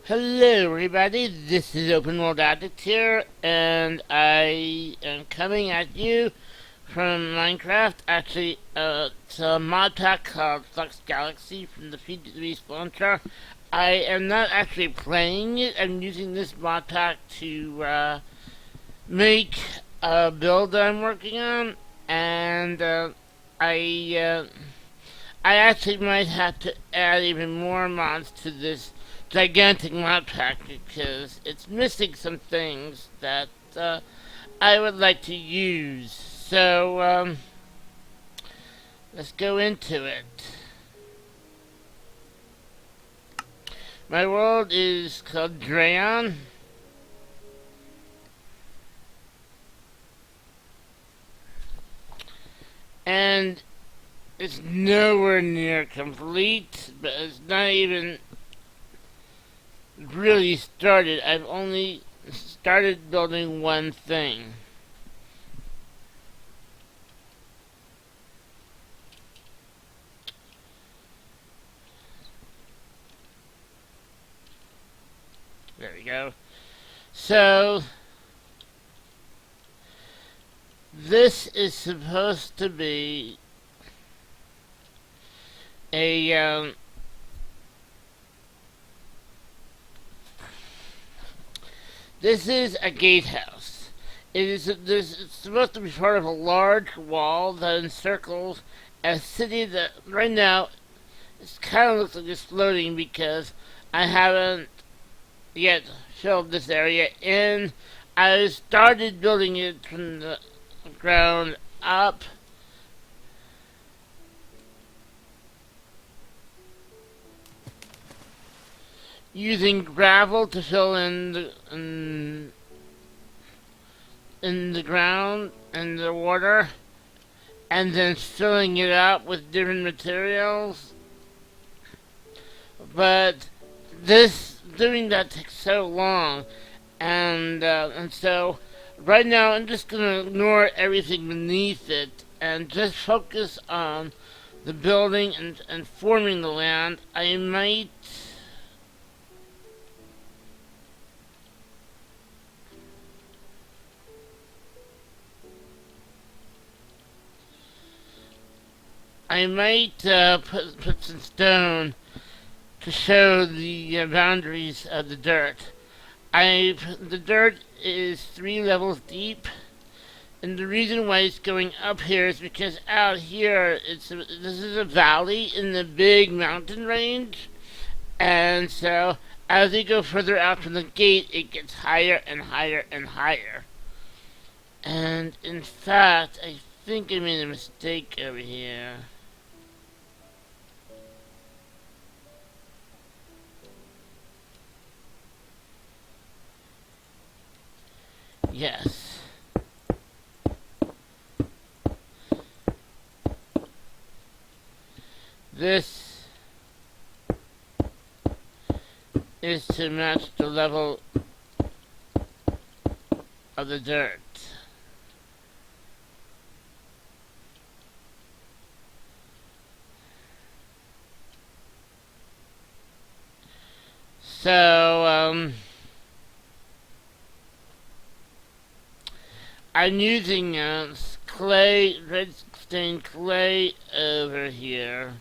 Hello, everybody. This is OpenWorldAddict here, and I am coming at you from Minecraft. Actually, it's a mod pack called Flux Galaxy from the Feed3 sponsor. I am not actually playing it. I'm using this mod pack to make a build that I'm working on, and I uh, I actually might have to add even more mods to this gigantic mod pack because it's missing some things that I would like to use. So let's go into it. My world is called Dreon, and it's nowhere near complete, but it's not even really started. I've only started building one thing. There we go. So, this is supposed to be a this is a gatehouse. It's supposed to be part of a large wall that encircles a city that right now it kind of looks like it's floating because I haven't yet filled this area in. I started building it from the ground up. Using gravel to fill in the ground and the water, and then filling it up with different materials. But this doing that takes so long, and so right now I'm just gonna ignore everything beneath it and just focus on the building and forming the land. I might put some stone to show the boundaries of the dirt. The dirt is 3 levels deep, and the reason why it's going up here is because out here this is a valley in the big mountain range, and so as you go further out from the gate, it gets higher and higher and higher. And in fact, I think I made a mistake over here. Yes. This is to match the level of the dirt. So, I'm using clay, red stained clay over here.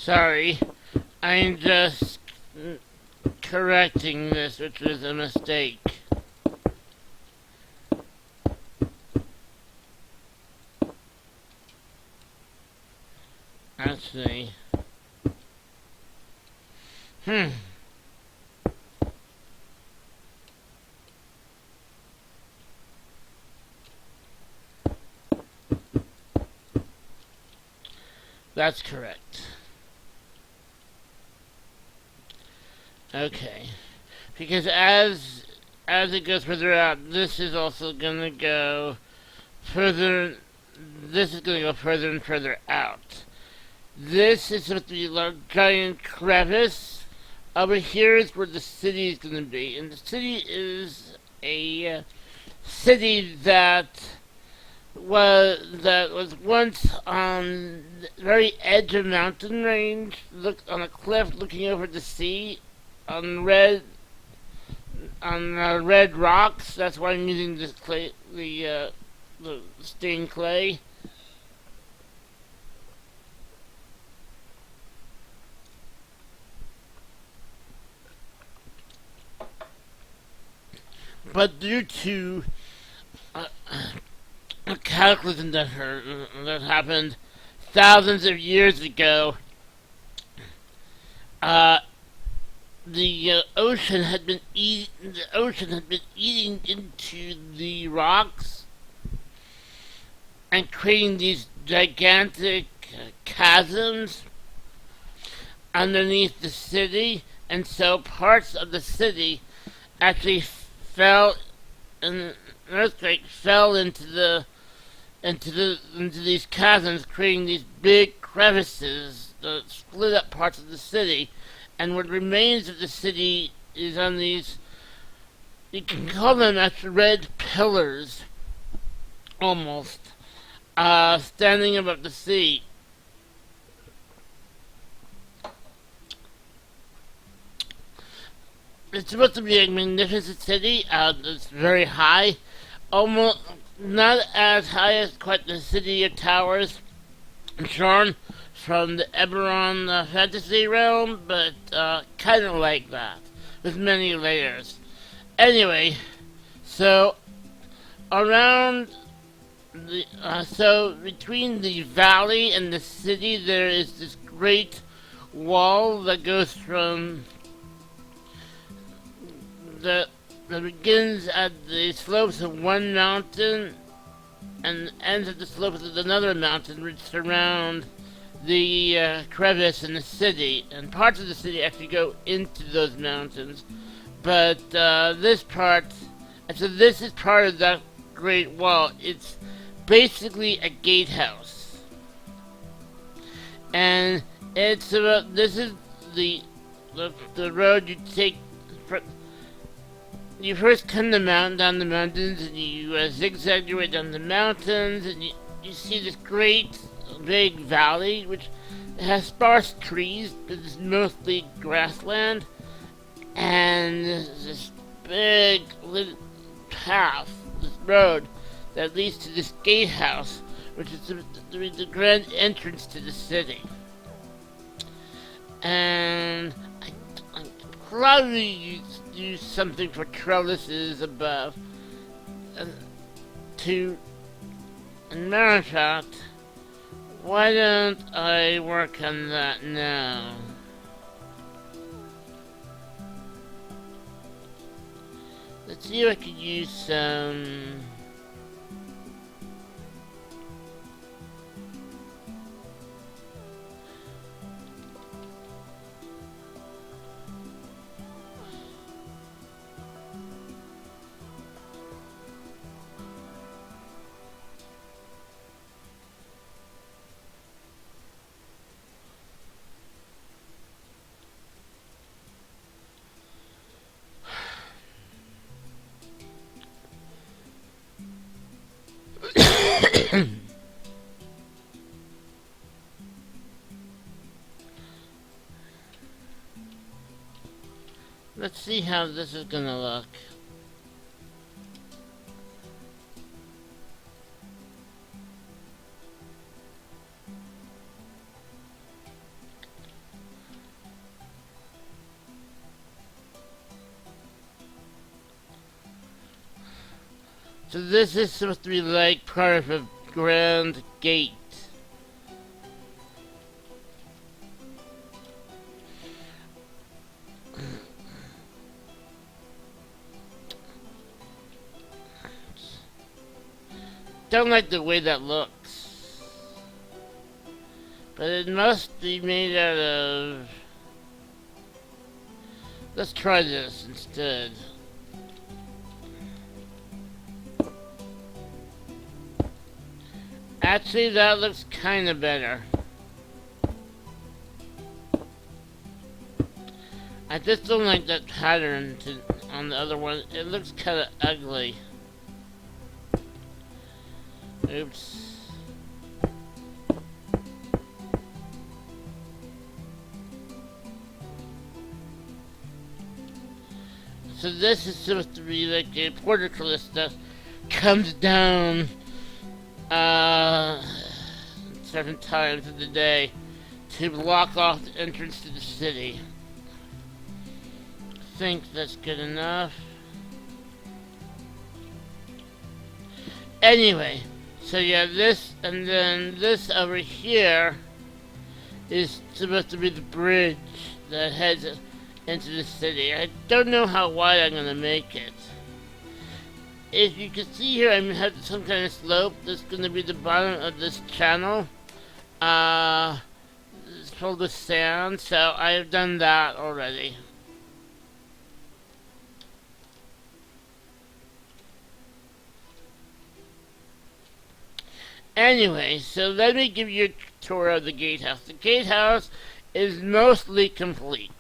Sorry, I'm just correcting this, which was a mistake. Actually, that's correct. Okay, because as it goes further out, this is also gonna go further. This is gonna go further and further out. This is supposed to be a giant crevice. Over here is where the city is gonna be, and the city is a city that was once on the very edge of a mountain range, look on a cliff looking over the sea, on red rocks. That's why I'm using this clay, the stained clay. But due to a cataclysm that happened thousands of years ago, uh, the ocean had been eating into the rocks and creating these gigantic chasms underneath the city, and so parts of the city actually fell, an earthquake fell into these chasms, creating these big crevices that split up parts of the city. And what remains of the city is on these, you can call them actually red pillars, almost, standing above the sea. It's supposed to be a magnificent city. It's very high, almost not as high as quite the City of Towers shown from the Eberron fantasy realm, but kind of like that, with many layers. Anyway, so around so between the valley and the city, there is this great wall that goes from that begins at the slopes of one mountain and ends at the slopes of another mountain, which surround the crevice in the city. And parts of the city actually go into those mountains. But this is part of that great wall. It's basically a gatehouse. And this is the road you take. You first come down the mountains, and you zigzag your way down the mountains, and you see this great big valley, which has sparse trees, but it's mostly grassland, and there's this big path, this road, that leads to this gatehouse, which is the grand entrance to the city. And I probably use something for trellises above. And matter of fact, why don't I work on that now? Let's see if I could use some. Let's see how this is gonna look. So this is supposed to be like part of a grand gate. Don't like the way that looks. But it must be made out of... Let's try this instead. Actually, that looks kinda better. I just don't like that pattern on the other one. It looks kinda ugly. Oops. So this is supposed to be like a portcullis that comes down certain times of the day to block off the entrance to the city. I think that's good enough. Anyway, so yeah, this and then this over here is supposed to be the bridge that heads into the city. I don't know how wide I'm gonna make it. If you can see here, I have some kind of slope. That's gonna be the bottom of this channel. It's filled with sand, so I've done that already. Anyway, so let me give you a tour of the gatehouse. The gatehouse is mostly complete.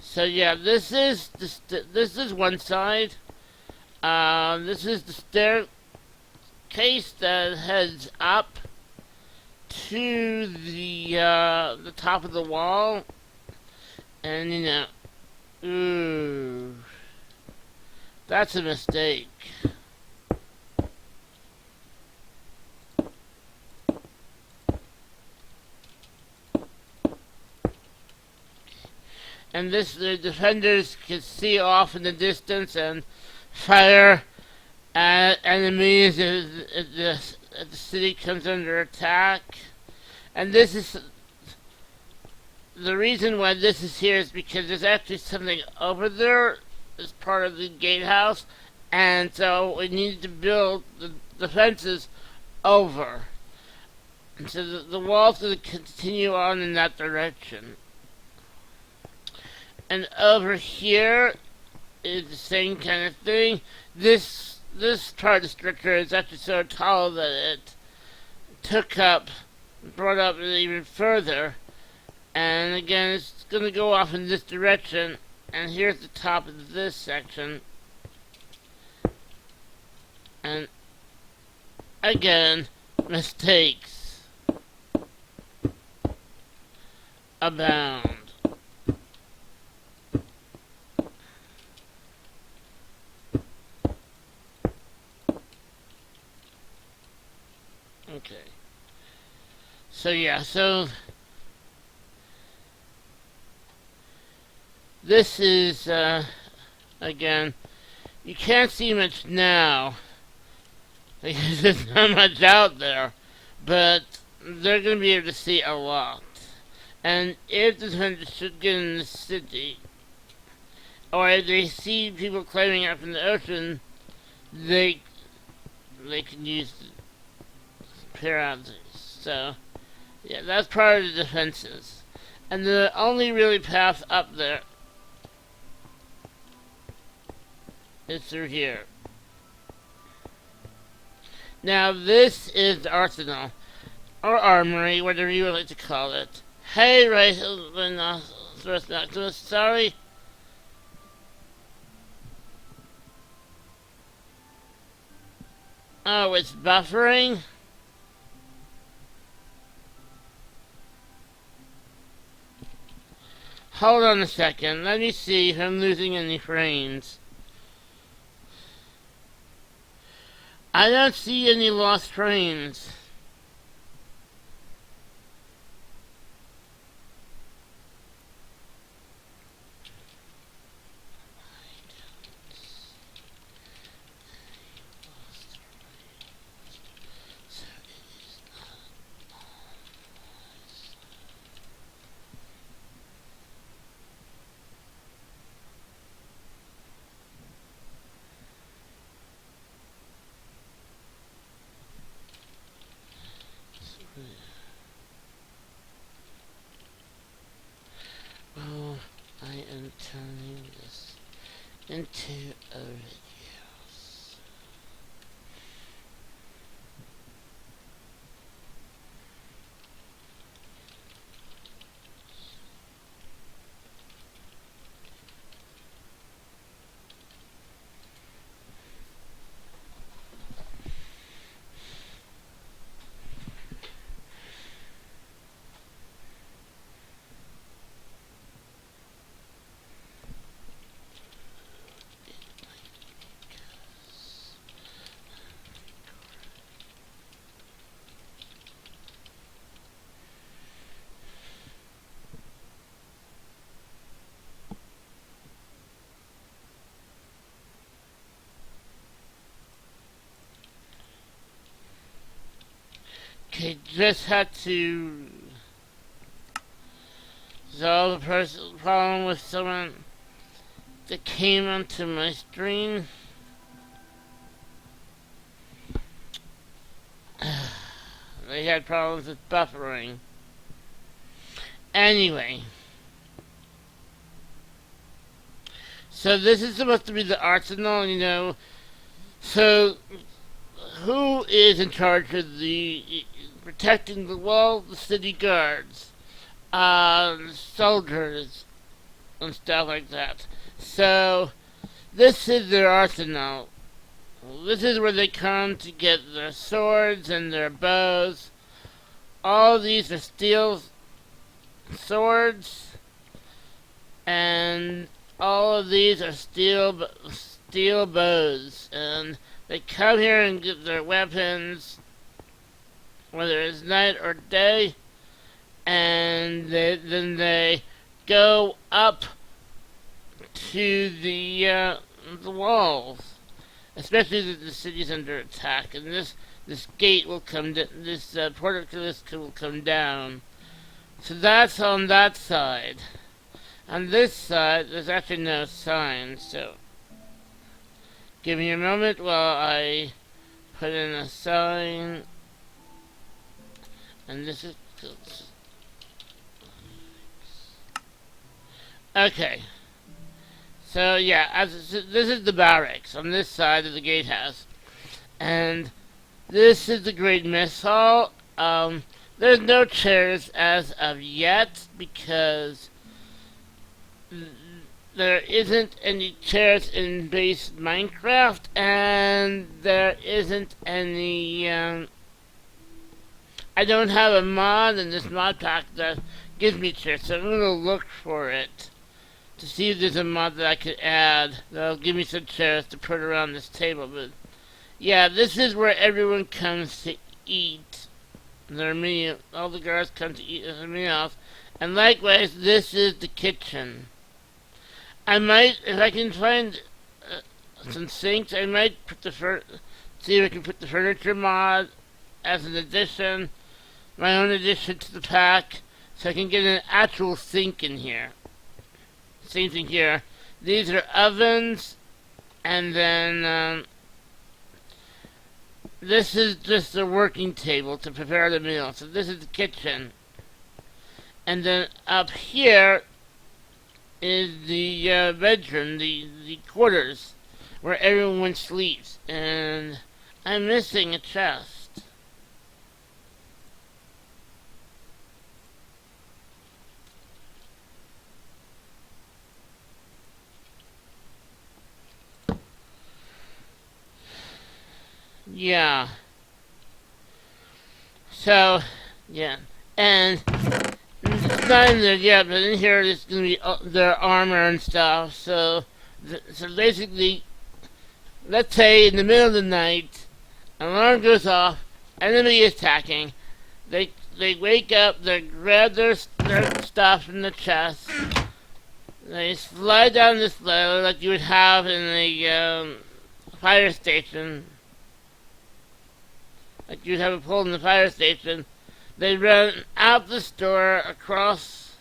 So yeah, this is one side. This is the staircase that heads up to the top of the wall, and you know, ooh, that's a mistake. And this, the defenders can see off in the distance and fire at enemies if the city comes under attack. And this is the reason why this is here is because there's actually something over there as part of the gatehouse, and so we need to build the defenses over. And so the wall's going to continue on in that direction. And over here is the same kind of thing. This part of the structure is actually so tall that it brought up even further. And again, it's going to go off in this direction. And here's the top of this section. And again, mistakes abound. Okay. So yeah, so this is again, you can't see much now because there's not much out there, but they're going to be able to see a lot. And if the defenders should get in the city, or if they see people climbing up in the ocean, they can use the paralysis. So yeah, that's part of the defenses. And the only really path up there is through here. Now this is the arsenal, or armory, whatever you would like to call it. Hey, Rhinoceros, sorry. Oh, it's buffering? Hold on a second, let me see if I'm losing any frames. I don't see any lost frames. I am turning this into a video. Okay, just had to solve the problem with someone that came onto my screen. They had problems with buffering. Anyway. So this is supposed to be the arsenal, you know. So who is in charge of the protecting the wall? The city guards, soldiers, and stuff like that. So this is their arsenal. This is where they come to get their swords and their bows. All these are steel swords, and all of these are steel bows. And they come here and get their weapons, whether it's night or day, and then they go up to the walls. Especially that the city's under attack, and this gate will come down. This portcullis will come down. So that's on that side. On this side, there's actually no sign. So give me a moment while I put in a sign. And this is okay. So yeah, this is the barracks on this side of the gatehouse, and this is the great mess hall. There's no chairs as of yet because there isn't any chairs in base Minecraft, and there isn't any. I don't have a mod in this mod pack that gives me chairs, so I'm gonna look for it to see if there's a mod that I could add that'll give me some chairs to put around this table. But yeah, this is where everyone comes to eat their meal. All the guards come to eat their meals. And likewise, this is the kitchen. I might, if I can find some sinks, I might put see if I can put the furniture mod as an addition, my own addition to the pack, so I can get an actual sink in here. Same thing here. These are ovens, and then this is just a working table to prepare the meal. So this is the kitchen, and then up here is the bedroom, the quarters where everyone sleeps. And I'm missing a chest. Yeah. So, yeah. And it's not in there yet, but in here it's going to be their armor and stuff. So basically, let's say in the middle of the night, an alarm goes off, enemy is attacking. They wake up, they grab their stuff from the chest. They slide down this ladder like you would have in a fire station. Like you'd have a pole in the fire station. They run out the store across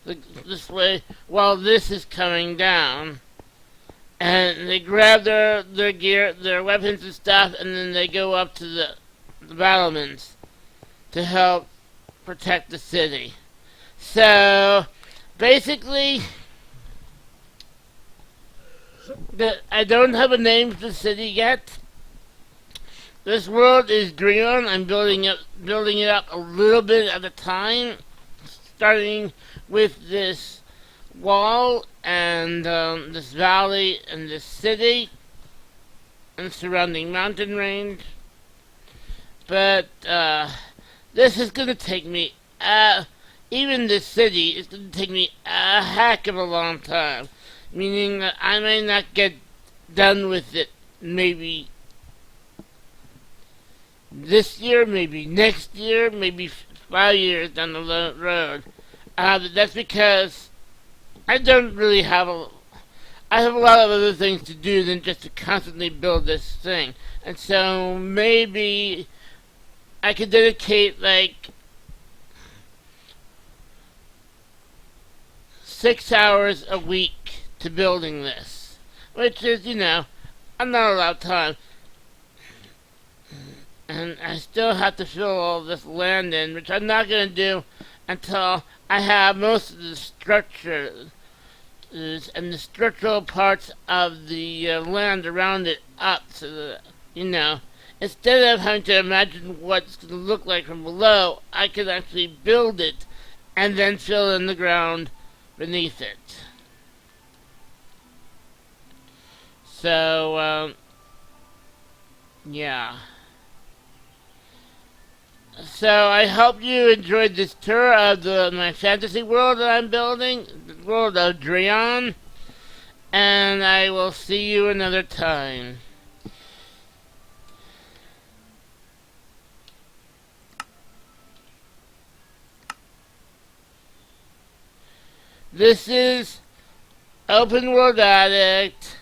this way while this is coming down. And they grab their gear, their weapons and stuff, and then they go up to the battlements to help protect the city. So, basically, I don't have a name for the city yet. This world is Dreon. I'm building it up a little bit at a time, starting with this wall and this valley and this city and surrounding mountain range. But this is going to take me, even this city is going to take me a heck of a long time. Meaning that I may not get done with it maybe this year, maybe next year, maybe 5 years down the road. That's because I don't really have I have a lot of other things to do than just to constantly build this thing. And so maybe I could dedicate like 6 hours a week to building this. Which is, I'm not a lot of time. And I still have to fill all this land in, which I'm not going to do until I have most of the structure and the structural parts of the land around it up, so that, instead of having to imagine what it's going to look like from below, I can actually build it and then fill in the ground beneath it. So, yeah. So I hope you enjoyed this tour of my fantasy world that I'm building, the world of Dreon, and I will see you another time. This is OpenWorldAddict.